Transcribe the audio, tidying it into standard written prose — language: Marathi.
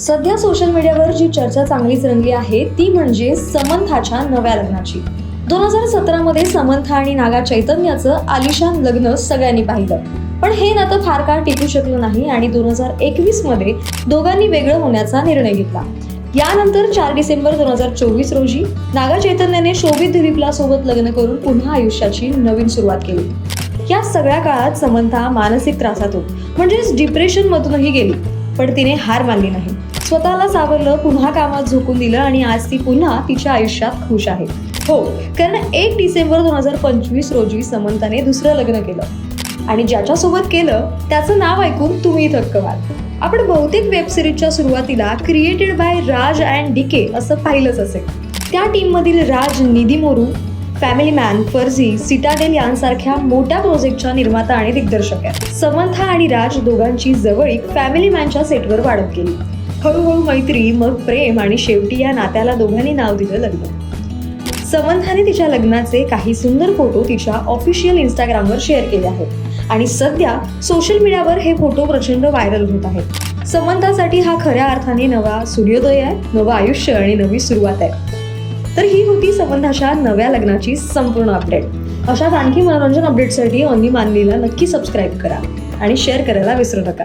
सध्या सोशल मीडियावर जी चर्चा चांगलीच रंगली आहे ती म्हणजे समंथाच्या नव्या लग्नाची. 2017 मध्ये समंथा आणि नागा चैतन्याचं आलिशान लग्न सगळ्यांनी पाहिलं, पण हे नातं फार काळ टिकू शकलं नाही आणि 2021 मध्ये दोघांनी वेगळं होण्याचा निर्णय घेतला. यानंतर 4 डिसेंबर 2024 रोजी नागा चैतन्याने शोभित दिलीपला सोबत लग्न करून पुन्हा आयुष्याची नवीन सुरुवात केली. या सगळ्या काळात समंथा मानसिक त्रासात म्हणजेच डिप्रेशन मधूनही गेली, पण तिने हार मानली नाही. स्वतःला सावरलं, पुन्हा कामात झोकून दिलं आणि आज ती पुन्हा तिच्या आयुष्यात खुश आहे. हो, कारण 1 डिसेंबर 2025 रोजी समंथाने दुसरं लग्न केलं आणि ज्याच्यासोबत केलं त्याचं नाव ऐकून तुम्ही थक्क व्हाल. आपण बहुतेक वेब सिरीजच्या सुरुवातीला created by Raj and DK असं पाहिलंच असेल. त्या टीम मधील Raj Nidimoru, family man, Farzi, Citadel यांसारख्या मोठ्या प्रोजेक्टच्या निर्माता आणि दिग्दर्शक आहेत. समंथा आणि राज दोघांची जवळीक फॅमिली मॅनच्या सेटवर वाढत गेली. हळूहळू मैत्री, मग प्रेम आणि शेवटी या नात्याला दोघांनी नाव दिलं लग्न. समंथाने तिच्या लग्नाचे काही सुंदर फोटो तिच्या ऑफिशियल इंस्टाग्रामवर शेअर केले आहेत आणि सध्या सोशल मीडियावर हे फोटो प्रचंड व्हायरल होत आहेत. समंथासाठी हा खऱ्या अर्थाने नवा सूर्योदय आहे, नवं आयुष्य आणि नवी सुरुवात आहे. तर ही होती समंथाच्या नव्या लग्नाची संपूर्ण अपडेट. अशाच आणखी मनोरंजन अपडेटसाठी ओन्ली मानलीला नक्की सबस्क्राईब करा आणि शेअर करायला विसरू नका.